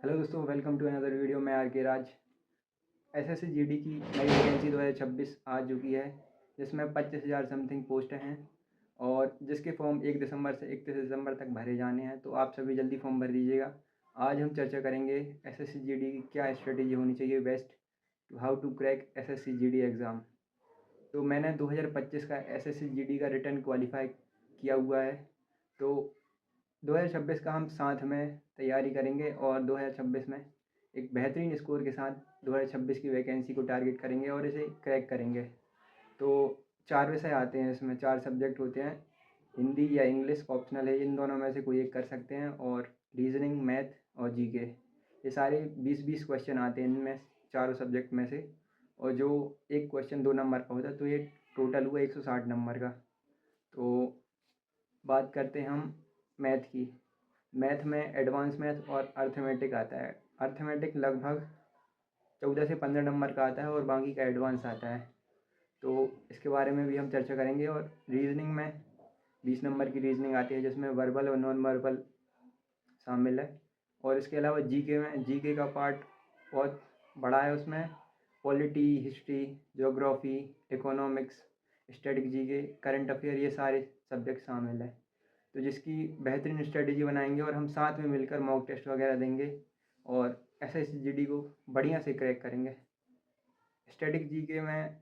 Hello दोस्तों, welcome to another video. मैं are के राज। एसएससी जीडी की नई वैकेंसी 2026 आ चुकी है, जिसमें 25,000 समथिंग पोस्ट हैं और जिसके फॉर्म 1 दिसंबर से 31 दिसंबर तक भरे जाने हैं। तो आप सभी जल्दी फॉर्म भर दीजिएगा। आज हम चर्चा करेंगे एसएससी जीडी की क्या स्ट्रेटेजी होनी चाहिए best to how to crack SSC GD exam. तो मैंने 2025 का एसएससी जीडी का रिटर्न क्वालिफाई किया हुआ है। तो 2026 का हम साथ में तैयारी करेंगे और 2026 में एक बेहतरीन स्कोर के साथ 2026 की वैकेंसी को टारगेट करेंगे और इसे क्रैक करेंगे। तो 4 विषय आते हैं, इसमें 4 सब्जेक्ट होते हैं। हिंदी या इंग्लिश ऑप्शनल है, इन दोनों में से कोई एक कर सकते हैं। और रीजनिंग, मैथ और जीके, ये सारे 20-20 क्वेश्चन आते हैं इनमें चारों सब्जेक्ट में से। और जो एक क्वेश्चन 2 नंबर का होता है, तो ये टोटल हुआ 160 नंबर का। तो बात करते हैं हम मैथ की। मैथ में एडवांस मैथ और अर्थमेटिक आता है। अर्थमेटिक लगभग 14 से 15 नंबर का आता है और बाकी का एडवांस आता है। तो इसके बारे में भी हम चर्चा करेंगे। और रीजनिंग में 20 नंबर की रीजनिंग आती है, जिसमें वर्बल और नॉन वर्बल शामिल है। और इसके अलावा जीके में, जीके का पार्ट बहुत बड़ा है। उसमें polity, history, geography, economics, static GK, current affair, ये सारे सब्जेक्ट शामिल है। तो जिसकी बेहतरीन स्ट्रेटजी बनाएंगे और हम साथ में मिलकर मॉक टेस्ट वगैरह देंगे और एसएससी जीडी को बढ़िया से क्रैक करेंगे। स्टैटिक जीके में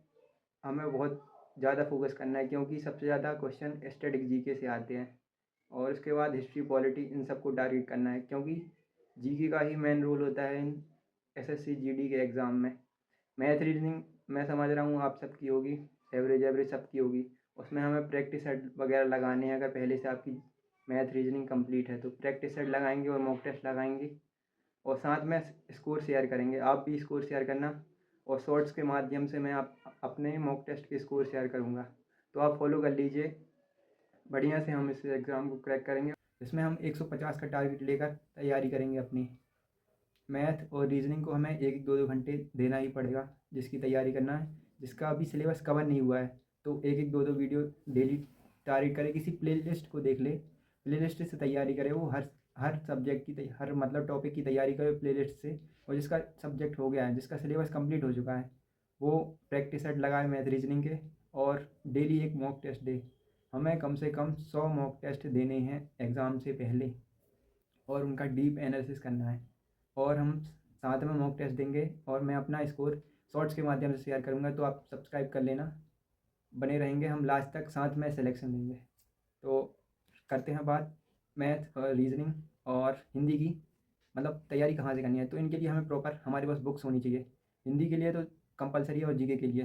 हमें बहुत ज़्यादा फोकस करना है, क्योंकि सबसे ज़्यादा क्वेश्चन स्टैटिक जीके से आते हैं। और उसके बाद हिस्ट्री, पॉलिटी, इन सबको टारगेट करना है, क्योंकि जीके का ही मेन रोल होता है इन एसएससी जीडी के एग्ज़ाम में। मैथ रीजनिंग मैं समझ रहा हूँ आप सबकी होगी, एवरेज एवरेज सबकी होगी। उसमें हमें प्रैक्टिस सेट वगैरह लगाने हैं। अगर पहले से आपकी मैथ रीजनिंग कंप्लीट है तो प्रैक्टिस सेट लगाएंगे और मॉक टेस्ट लगाएंगे और साथ में स्कोर शेयर करेंगे। आप भी स्कोर शेयर करना और शॉर्ट्स के माध्यम से मैं आप अपने मॉक टेस्ट के स्कोर शेयर करूँगा। तो आप फॉलो कर लीजिए। बढ़िया से हम इस एग्ज़ाम को क्रैक करेंगे। इसमें हम 150 का टारगेट लेकर तैयारी करेंगे अपनी। मैथ और रीजनिंग को हमें 1-2 घंटे देना ही पड़ेगा, जिसकी तैयारी करना है। जिसका अभी सिलेबस कवर नहीं हुआ है तो 1-1, 2-2 वीडियो डेली टारगेट करे, किसी प्लेलिस्ट को देख ले, प्लेलिस्ट से तैयारी करे। वो हर सब्जेक्ट की हर मतलब टॉपिक की तैयारी करे प्लेलिस्ट से। और जिसका सब्जेक्ट हो गया है, जिसका सिलेबस कंप्लीट हो चुका है, वो प्रैक्टिस सेट लगाए मैथ रीजनिंग के और डेली एक मॉक टेस्ट दे। हमें कम से कम 100 मॉक टेस्ट देने हैं एग्ज़ाम से पहले और उनका डीप एनालिसिस करना है। और हम साथ में मॉक टेस्ट देंगे और मैं अपना स्कोर शॉर्ट्स के माध्यम से शेयर करूँगा। तो आप सब्सक्राइब कर लेना, बने रहेंगे। हम लास्ट तक साथ में सिलेक्शन देंगे। तो करते हैं बात मैथ और रीजनिंग और हिंदी की, मतलब तैयारी कहाँ से करनी है। तो इनके लिए हमें प्रॉपर हमारे पास बुक्स होनी चाहिए। हिंदी के लिए तो कंपलसरी है और जीके के लिए,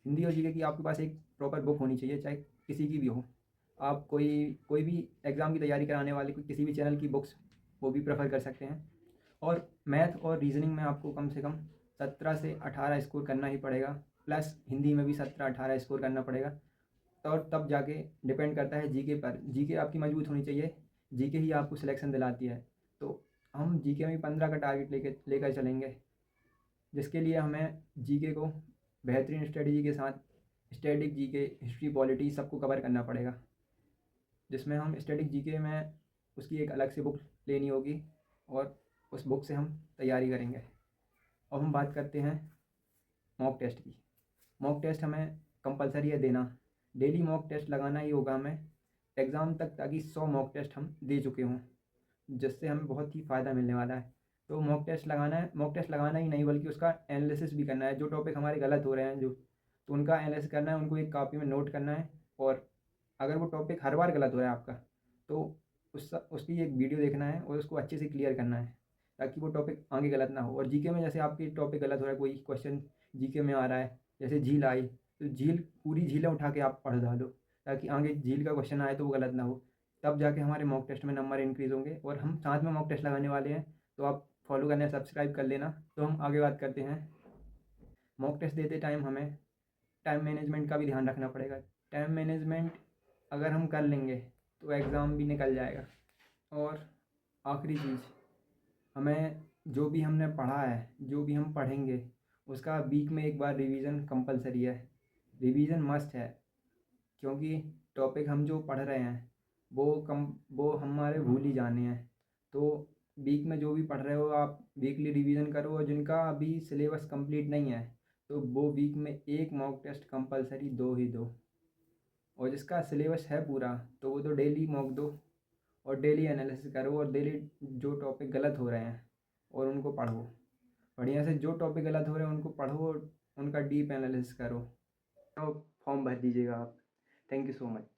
हिंदी और जीके की आपके पास एक प्रॉपर बुक होनी चाहिए, चाहे किसी की भी हो। आप कोई कोई भी एग्ज़ाम की तैयारी कराने वाले किसी भी चैनल की बुक्स वो भी प्रेफर कर सकते हैं। और मैथ और रीजनिंग में आपको कम से कम 17 से 18 स्कोर करना ही पड़ेगा, प्लस हिंदी में भी 17-18 स्कोर करना पड़ेगा। और तब जाके डिपेंड करता है जीके पर। जीके आपकी मजबूत होनी चाहिए, जीके ही आपको सिलेक्शन दिलाती है। तो हम जीके में 15 का टारगेट लेकर चलेंगे, जिसके लिए हमें जीके को बेहतरीन स्ट्रेटजी के साथ स्टैटिक जीके, हिस्ट्री, पॉलिटी सबको कवर करना पड़ेगा। जिसमें हम स्टैटिक जीके में उसकी एक अलग से बुक लेनी होगी और उस बुक से हम तैयारी करेंगे। अब हम बात करते हैं मॉक टेस्ट की। मॉक टेस्ट हमें कंपलसरी है देना, डेली मॉक टेस्ट लगाना ही होगा हमें एग्ज़ाम तक, ताकि 100 मॉक टेस्ट हम दे चुके हों, जिससे हमें बहुत ही फ़ायदा मिलने वाला है। तो मॉक टेस्ट लगाना है, मॉक टेस्ट लगाना ही नहीं बल्कि उसका एनालिसिस भी करना है। जो टॉपिक हमारे गलत हो रहे हैं तो उनका एनालिसिस करना है, उनको एक कॉपी में नोट करना है। और अगर वो टॉपिक हर बार गलत हो रहा है आपका, तो उसकी एक वीडियो देखना है और उसको अच्छे से क्लियर करना है, ताकि वो टॉपिक आगे गलत ना हो। और जीके में जैसे आपकी टॉपिक गलत हो रहा है, कोई क्वेश्चन जीके में आ रहा है, जैसे झील आई, तो पूरी झीलें उठा के आप पढ़ डालो, ताकि आगे झील का क्वेश्चन आए तो वो गलत ना हो। तब जाके हमारे मॉक टेस्ट में नंबर इंक्रीज़ होंगे। और हम साथ में मॉक टेस्ट लगाने वाले हैं, तो आप फॉलो करना, सब्सक्राइब कर लेना। तो हम आगे बात करते हैं। मॉक टेस्ट देते टाइम हमें टाइम मैनेजमेंट का भी ध्यान रखना पड़ेगा। टाइम मैनेजमेंट अगर हम कर लेंगे तो एग्ज़ाम भी निकल जाएगा। और आखिरी चीज़, हमें जो भी हमने पढ़ा है, जो भी हम पढ़ेंगे, उसका वीक में एक बार रिवीजन कंपलसरी है, रिवीजन मस्ट है। क्योंकि टॉपिक हम जो पढ़ रहे हैं वो हमारे भूल ही जाने हैं। तो वीक में जो भी पढ़ रहे हो आप वीकली रिवीजन करो, और जिनका अभी सिलेबस कंप्लीट नहीं है तो वो वीक में एक मॉक टेस्ट कंपलसरी दो ही दो, और जिसका सिलेबस है पूरा तो वो तो डेली मॉक दो और डेली एनालिसिस करो, और डेली जो टॉपिक गलत हो रहे हैं और उनको पढ़ो बढ़िया से। जो टॉपिक गलत हो रहे हैं उनको पढ़ो और उनका डीप एनालिसिस करो, तो फॉर्म भर दीजिएगा आप। Thank you so much.